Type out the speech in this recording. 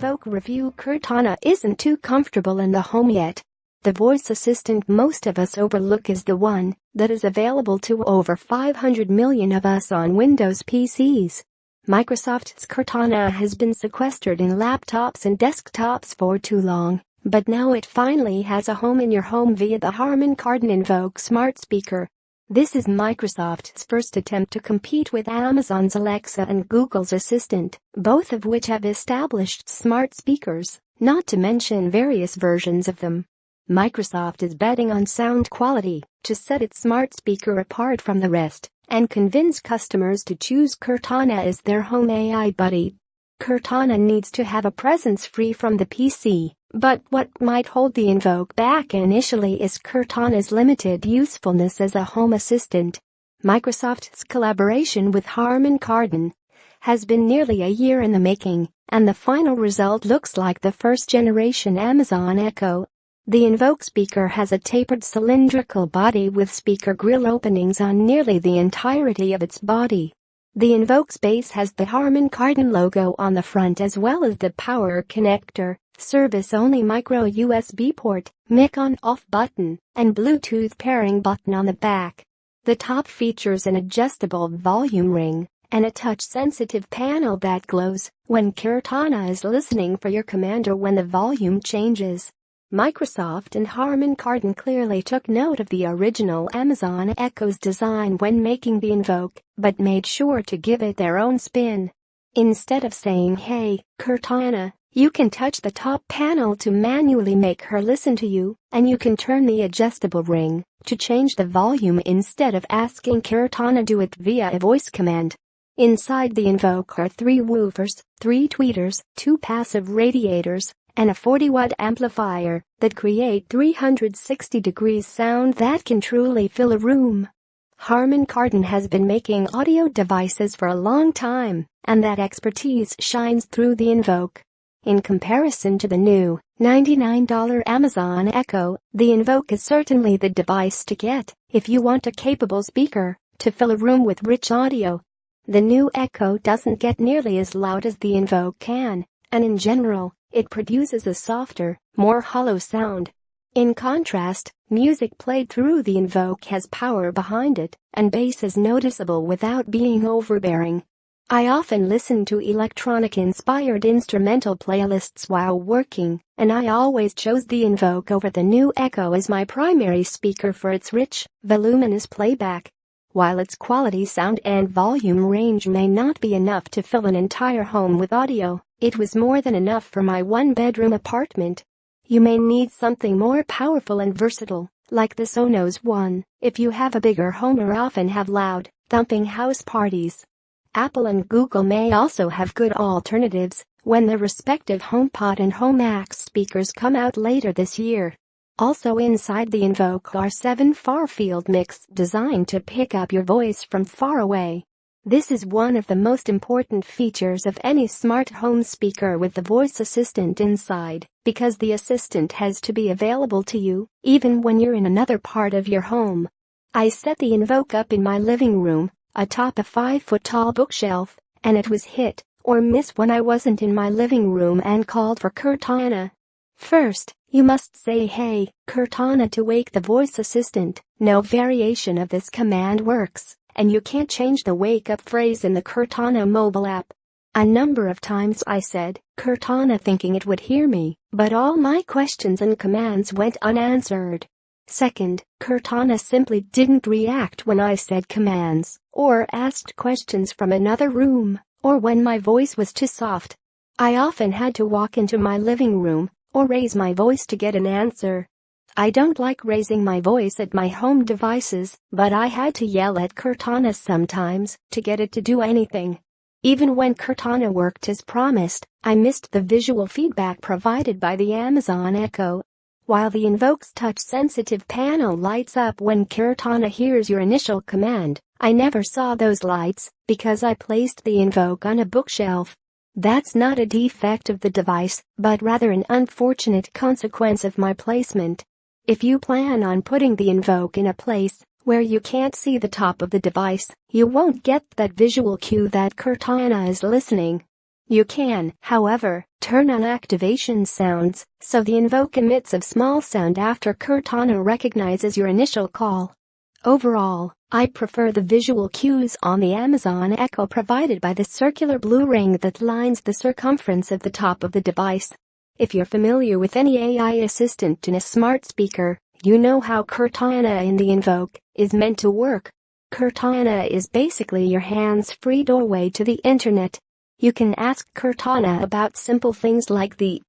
Invoke review. Cortana isn't too comfortable in the home yet. The voice assistant most of us overlook is the one that is available to over 500 million of us on Windows PCs. Microsoft's Cortana has been sequestered in laptops and desktops for too long, but now it finally has a home in your home via the Harman Kardon Invoke smart speaker. This is Microsoft's first attempt to compete with Amazon's Alexa and Google's Assistant, both of which have established smart speakers, not to mention various versions of them. Microsoft is betting on sound quality to set its smart speaker apart from the rest and convince customers to choose Cortana as their home AI buddy. Cortana needs to have a presence free from the PC, but what might hold the Invoke back initially is Cortana's limited usefulness as a home assistant. Microsoft's collaboration with Harman Kardon has been nearly a year in the making, and the final result looks like the first-generation Amazon Echo. The Invoke speaker has a tapered cylindrical body with speaker grill openings on nearly the entirety of its body. The Invoke's base has the Harman Kardon logo on the front as well as the power connector, service-only micro USB port, mic on-off button, and Bluetooth pairing button on the back. The top features an adjustable volume ring and a touch-sensitive panel that glows when Cortana is listening for your command or when the volume changes. Microsoft and Harman Kardon clearly took note of the original Amazon Echo's design when making the Invoke, but made sure to give it their own spin. Instead of saying, "Hey, Cortana," you can touch the top panel to manually make her listen to you, and you can turn the adjustable ring to change the volume instead of asking Cortana do it via a voice command. Inside the Invoke are 3 woofers, 3 tweeters, 2 passive radiators, and a 40-watt amplifier that create 360-degree sound that can truly fill a room. Harman Kardon has been making audio devices for a long time, and that expertise shines through the Invoke. In comparison to the new $99 Amazon Echo, the Invoke is certainly the device to get if you want a capable speaker to fill a room with rich audio. The new Echo doesn't get nearly as loud as the Invoke can, and in general, it produces a softer, more hollow sound. In contrast, music played through the Invoke has power behind it, and bass is noticeable without being overbearing. I often listen to electronic-inspired instrumental playlists while working, and I always chose the Invoke over the new Echo as my primary speaker for its rich, voluminous playback. While its quality sound and volume range may not be enough to fill an entire home with audio, it was more than enough for my one-bedroom apartment. You may need something more powerful and versatile, like the Sonos One, if you have a bigger home or often have loud, thumping house parties. Apple and Google may also have good alternatives when their respective HomePod and HomeAx speakers come out later this year. Also inside the Invoke are 7 far-field mics designed to pick up your voice from far away. This is one of the most important features of any smart home speaker with the voice assistant inside, because the assistant has to be available to you, even when you're in another part of your home. I set the Invoke up in my living room, atop a 5-foot-tall bookshelf, and it was hit or miss when I wasn't in my living room and called for Cortana. First, you must say "Hey, Cortana" to wake the voice assistant. No variation of this command works, and you can't change the wake-up phrase in the Cortana mobile app. A number of times I said Cortana thinking it would hear me, but all my questions and commands went unanswered. Second, Cortana simply didn't react when I said commands, or asked questions from another room, or when my voice was too soft. I often had to walk into my living room or raise my voice to get an answer. I don't like raising my voice at my home devices, but I had to yell at Cortana sometimes to get it to do anything. Even when Cortana worked as promised, I missed the visual feedback provided by the Amazon Echo. While the Invoke's touch-sensitive panel lights up when Cortana hears your initial command, I never saw those lights because I placed the Invoke on a bookshelf. That's not a defect of the device, but rather an unfortunate consequence of my placement. If you plan on putting the Invoke in a place where you can't see the top of the device, you won't get that visual cue that Cortana is listening. You can, however, turn on activation sounds, so the Invoke emits a small sound after Cortana recognizes your initial call. Overall, I prefer the visual cues on the Amazon Echo provided by the circular blue ring that lines the circumference of the top of the device. If you're familiar with any AI assistant in a smart speaker, you know how Cortana in the Invoke is meant to work. Cortana is basically your hands-free doorway to the internet. You can ask Cortana about simple things like the